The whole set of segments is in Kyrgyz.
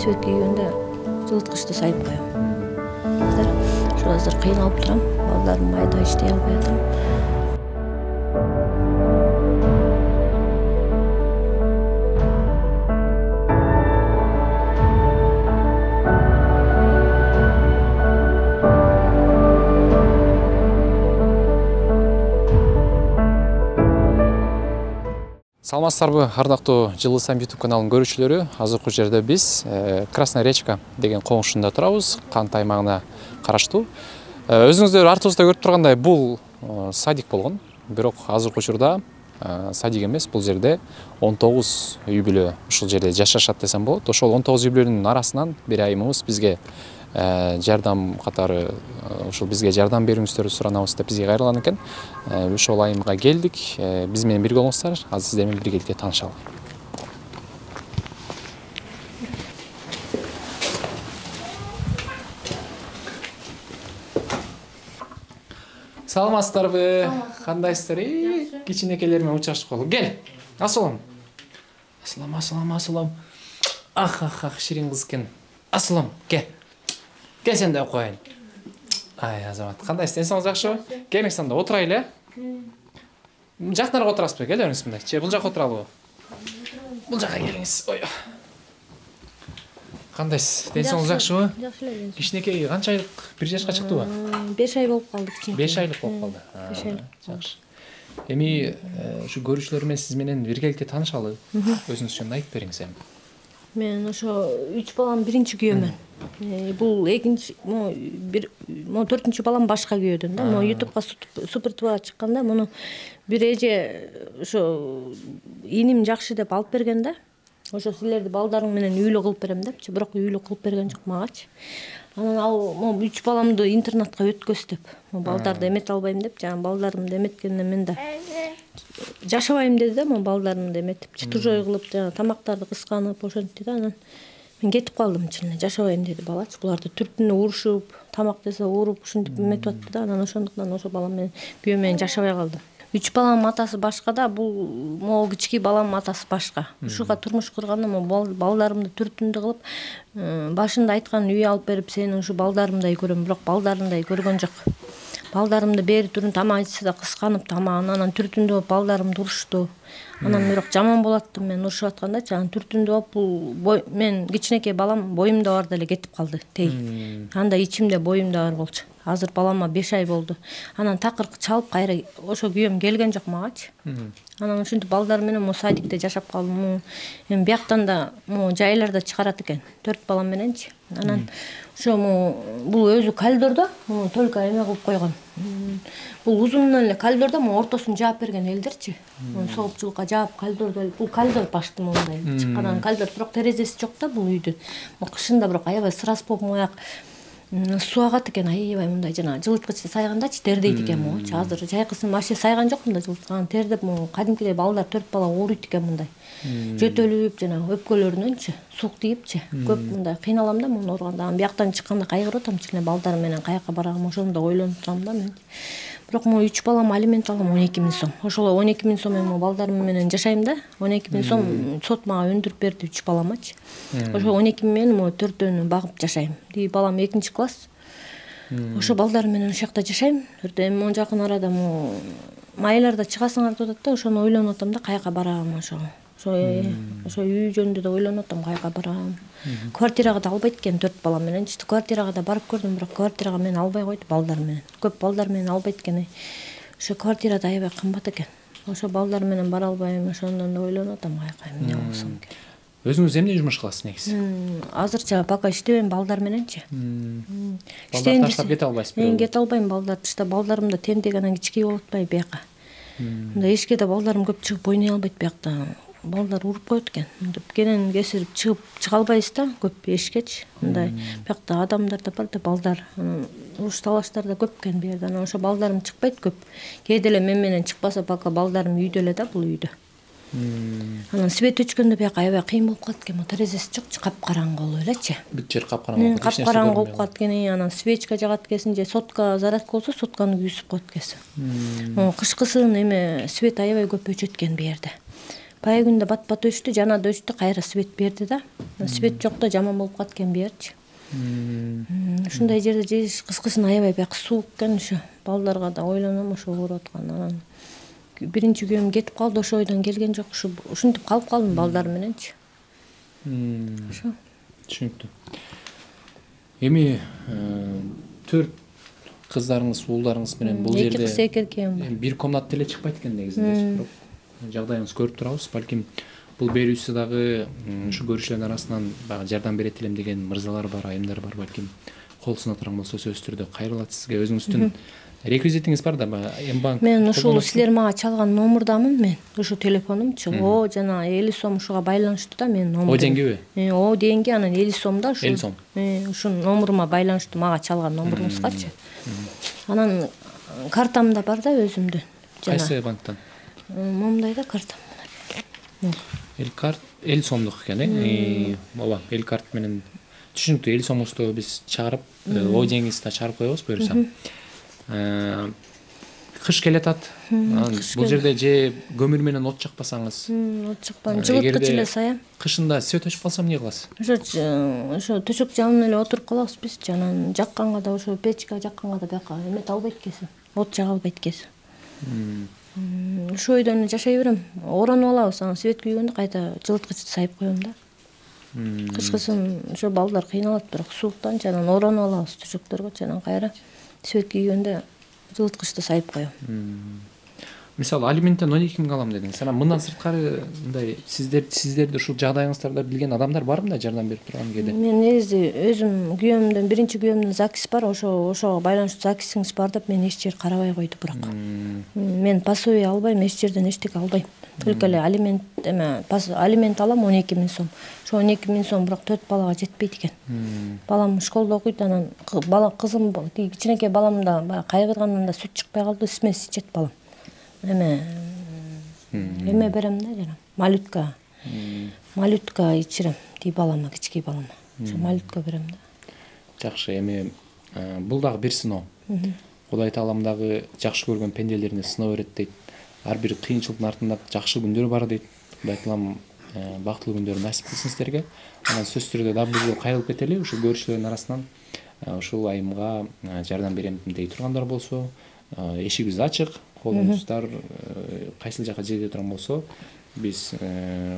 свет күйгөндө жылыткычты сайып коем. Азыр кыйналып турам. Балдарым майда иштей албай атам. Саламатсыздарбы, ардактуу Жылы Сайым YouTube каналынын көрүүчүлөрү. Азыркы жерде биз Красная Речка деген коңшунда турабыз. Кант аймагына караштуу. Өзүңүздөр артыбызда көрүп тургандай, бул садик болгон. Бирок азыркы учурда садик эмес, бул жерде 19 үй бүлө ушул жерде жашашат десем болот. Ошол 19 үй бүлөнүн арасынан бир айымыбыз бизге жардам катары ушул бизге жардам берүүңүздөрдү суранабыз деп бизге кайрылган экен. Ошол айымга келдик. Биз менен бирге болуңуздар. Азыр сиздер менен биргеликте таанышалы. Саламатсыздарбы? Кандайсыздар? Кичинекелер менен учурашып калдык. Кел. Ассалам. Ассалам. Ах, ширин кыз экен. Ассалам. Кел. Кел сен да коеюн. Ай, Азамат. Кандайсыз? Ден соңуз жакшыбы? Келиңиз анда отурайлы, Жакыныраак отурасызбы? Келиңиз мындай. Бул жака отуралыбы? Бул жака келиңиз. Ой. Кандайсыз? Ден соңуз жакшыбы? Жакшы эле. Кичинекей канча айлык? 1 жашка чыктыбы? 5 ай болуп калды кичинекей. 5 айлык болуп калды. 5 айлык. Жакшы. Эми ушу көрүүчүлөр менен сиз менен биргеликте таанышалы. Өзүңүз жөнүндө айтып бериңиз эми. Мен ошо 3 баланын биринчи күйөөмөн. Бул экинчи, бир 4-чү балам башка күйөөдөн да. YouTubeга супер туба чыкканда муну бир эже ошо иним жакшы деп алып берген да. Ошо силерди балдарың менен үйлүү кылып берем депчи, бирок үйлүү кылып берген жок магачы. Анан ал 3 баламды интернатка өткөз деп, балдарды эмете албайм деп, жана балдарымды эметкенде мен да жашабайм деди да, балдарымды эметип, чытыжой кылып, жана тамактарды кысканып ошентти да. Анан мен кетип калдым чынында, жашабайм деди балачы. Буларды түртүнө урушуп, тамак десе уруп, ушинтип эметип атты да. Анан ошондуктан ошо балам менен күйөөм менен жашабай калдым. 3 баламдын атасы башка да, бул могу кички баламдын атасы башка. Ушуга турмуш курганда балдарымды түртүндө кылып, башында айткан үй алып берип, сени ушу балдарымдай көрөм, бирок балдарымдай көргөн жок. Балдарымды бери турун тамак ичсе да кысканып тамагын, анан түртүндө балдарымды урушту. Анан бирок жаман болот деп мен урушуп атканда, жана түртүндө бул мен кичинекей балам боюмда бар деле кетип калды. Анда ичимде боюмда бар болчу. Азыр балама 5 ай болду. Анан такыр чалып кайра ошо күйөөм келген жок магачы. Анан ушинтип балдар менен мо садикте жашап калдым. Эми бияктан да жайларда чыгарат экен. 4 балам мененчи. Анан ошо бул өзү кальдордо, только эме кылып койгон. Бул узунунан эле кальдордо ортосун жаап берген элдерчи. Соопчулукка жаап кальдордо, бул кальдор башты мондай чыккандан кальдор, бирок терезеси жок да бул үйдүн. Кышында бирок аябай сырас болуп мояк суу агат экен, аябай мындай жана жылыткычты сайгандачы тердейт экен могучу. Азыр жайкысын вообще сайган жок мындай жылыткан, тердеп кадимкидей балдар 4 бала ооруйт экен мындай. Жөтөлүп жана өпкөлөрүнөнчү сук тийипчи. Көп мындай кыйналам да муну ооруганда. Бияктан чыкканда кайгырып атам, чын эле балдарым менен каяка барагым ошондо ойлонуп турам да мен. Бирок 3 балам алимент алам 12 000 сом. Ошол 12 000 сом эми балдарым менен жашайм да. 12 000 сом сот мага өндүрүп берди 3 баламачы. Ошо 12 000 менен 4-өнү багып жашайм. Балам 2-чи класс. Ошо балдарым менен ошол жакта жашайм. Эми жакын арада майларда чыгасыңар деп атат да, ошону ойлонуп атам да, каяка барам ошо. Ошо үй жөнүндө да ойлонуп атам, каяка барам. Квартирага да албайт экен 4 балам менен. Квартирага да барып көрдүм, бирок квартирага мени албай койду балдар менен. Көп балдар менен албайт экен. Ошо квартира да аябай кымбат экен. Ошо балдар менен бара албайм, ошондон да ойлонуп атам, каяка эмне болсом керек. Өзүңүз эмне жумуш кыласыз негизи? Азырча пока иштебейм балдар мененчи. Балдар таштап кете албайсызбы? Мен кете албайм балдар таштап, балдарым да тентек анан кичкей болуп атпайбы бияка. Мындай эшикке да балдарым көп чыгып ойной албайт биякта. Балдар уруп коет экен. Кенен кесирип чыга албайбыз да, көп эшиккечи. Мындай биякта адамдар да бар да, балдар. Уруш талаштар да көп экен бу жерде. Анан ошо балдарым чыкпайт көп. Кээде эле мен менен чыкпаса, пока балдарым үйдө эле да, бул үйдө. Анан свет өчкөндө бияка аябай кыйын болуп калат экен. Терезеси жокчу, капкараңгы болуп элечи. Бүт жер капкараңгы. Капкараңгы болуп калат экен. Анан свечка жагат экенсиң, же сотка зарядка болсо, сотканы күйүсүп коет экенсиң. Кышкысын эме свет аябай көп өчөт экен бу жерде. Пай күндө бат бат өчтү, жана да өчтү, кайра свет берди да. Свет жок да жаман болуп калат экен буерчи. Ушундай жерде жеш кышкысын аябай бияк суук экен, ошо балдарга да ойлоном ошо ооруп аткан. Анан биринчи күйөөм кетип калды, ошо ойдон келген жок. Ушинтип калып калдым балдар мененчи. Ошо. Түшүнүктүү. Эми 4 кыздарыңыз, уулдарыңыз менен бул жерде 2 кыз 2 эркегим бар. Бир комната эле чыкпайт экен негизинде. Бирок жагдайыңызды көрүп турабыз. Балким бул берүүсү дагы ушу көрүүчүлөрдүн арасынан баягы жардам берет элем деген мырзалар бар, айымдар бар. Балким кол сунат турган болсо сөзсүз түрдө кайрылат сизге. Өзүңүздүн реквизитиңиз бар да, Мбанк. Мен ушул силер мага чалган номурдамын мен. Ушу телефонумчу. О, жана 50 сом ушуга байланыштуу да менин номурум. О деңгиби? О деңги, анан 50 сом да ушу. 50 сом. Ушу номурума байланыштуу, мага чалган номуруңузгачы. Анан картам да бар да өзүмдүн. Кайсы банктан? Момундай да картам. Элкарт 50 сомдук экен, ооба, Элкарт менен түшүнүктүү. 50 сомубузду биз чыгарып, о деңгиңизди да чыгарып коебуз буюрса. Кыш келатат. Бул жерде же көмүр менен от жакпасаңыз, от жакпайм, жылыткыч эле саям. Кышында свет өчүп калсам эмне кыласыз? Ошо төшөк жанына эле отуруп калабыз биз. Анан жакканга да ошо печка жакканга да бияка эмете албайт экенсиң. От жага албайт экенсиң. Ошо ойдон эле жашай берем. Оронуп алабыз, анан свет күйгөндө кайта жылыткычты сайып коем да. Кышкысын ошо балдар кыйналат, бирок сууктан анан оронуп алабыз төшөктөргө, анан кайра свет күйгөндө жылыткычты сайып коем. Мисалы, алименттен 12 миң алам дедиңиз. Анан мындан сырткары мындай сиздерди ушул жагдайыңыздарда билген адамдар барбы да жардам берип турган кээде? Мен негизи өзүм күйөөмдөн биринчи күйөөмдүн записи бар, ошого байланыштуу записиңиз бар деп мен эч жер карабай койду бирок. Мен пособие албайм, эч жерден эчтеке албайм. Только эле алимент алам 12 миң сом. Ошо 12 миң сом бирок 4 балага жетпейт экен. Балам школдо окуйт, анан кызым кичинекей балам да баягы кайгыргандан да сүт чыкпай калды, смесь ичет балам. Эме берем да жана малютка ичирем ди балама, кичкей балама. Ошо малютка берем да. Жакшы, эми бул дагы бир сыноо. Кудай Таалам дагы жакшы көргөн пенделерине сыноо берет дейт. Ар бир кыйынчылыктын артында жакшы күндөр бар дейт. Кудай Таалам бактылуу күндөр насип кылсын сиздерге. Анан сөзсүз түрдө дагы бизге кайрылып кетели, ушул көрүүчүлөрдүн арасынан ушул айымга жардам берем дей тургандар болсо, эшигибиз ачык. Колуңуздар кайсыл жака жерде турган болсо, биз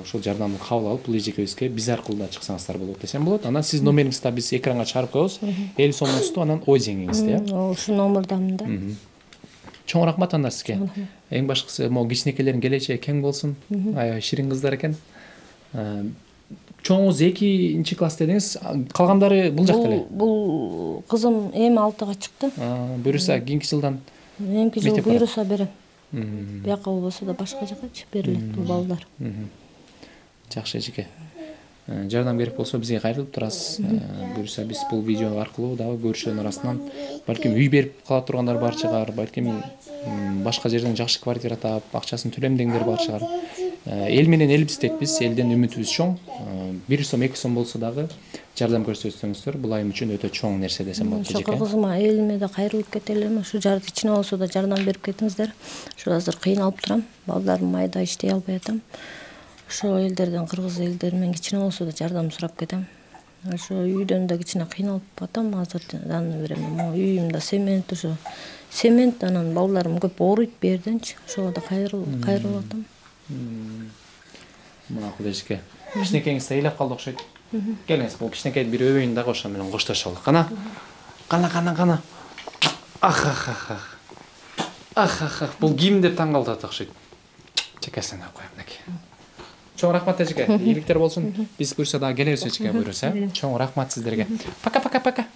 ошол жардамды кабыл алып, бул эжекебизге биз аркылуу да чыксаңыздар болот десем болот. Анан сиздин номериңизди биз экранга чыгарып коебуз. 50 сомуңузду, анан ой жеңиңизди, Ушул номурдамын да. Чоң рахмат анда сизге. Эң башкысы, могу кичинекейлердин келечеги кең болсун. Аябай ширин кыздар экен. Чоңуңуз 2-нчи класс дедиңиз, калгандары бул жакта эле. Бул кызым эми 6-га чыкты. Буюрса кийинки жылдан эмки жыл буйруса берем. Бияка болбосо да башка жакачы берилет бул балдар. Жакшы эжеке. Жардам керек болсо бизге кайрылып турасыз. Буюрса биз бул видео аркылуу дагы көрүүчүлөрдүн арасынан балким үй берип кала тургандар бар чыгар, балким башка жерден жакшы квартира таап, акчасын төлемдеңдер бар чыгар. Эл менен элбиз текпиз, элден үмүтүбүз чоң. 1 сом, 2 сом болсо дагы жардам көрсөтсөңүздөр, бул айым үчүн өтө чоң нерсе десем болот эжеке. Ошо кызыма, элиме да кайрылып кетелим. Ушу жарды кичине болсо да жардам берип кетиңиздер. Ушу азыр кыйналып турам. Балдарым майда иштей албай атам. Ошо элдерден, кыргыз элдери менен кичине болсо да жардам сурап кетем. Ошо үйдөн да кичине кыйналып атам, азырдан берем. Үйүмдө цемент, ошо цемент, анан балдарым көп ооруйт бу жерденчи. Ошого да кайрылып атам. Макул эжеке. Кичинекейиңиз да ыйлап калды окшойт. Келиңиз, бул кичинекейди бир өбөйүн дагы ошо менен коштошолу. Кана. Ах. Бул ким деп таң калдырат окшойт. Чекесине коем мынакей. Чоң рахмат эжеке. Ийгиликтер болсун. Биз буюрса дагы келебиз эжеке буюрса. Чоң рахмат сиздерге. Пока.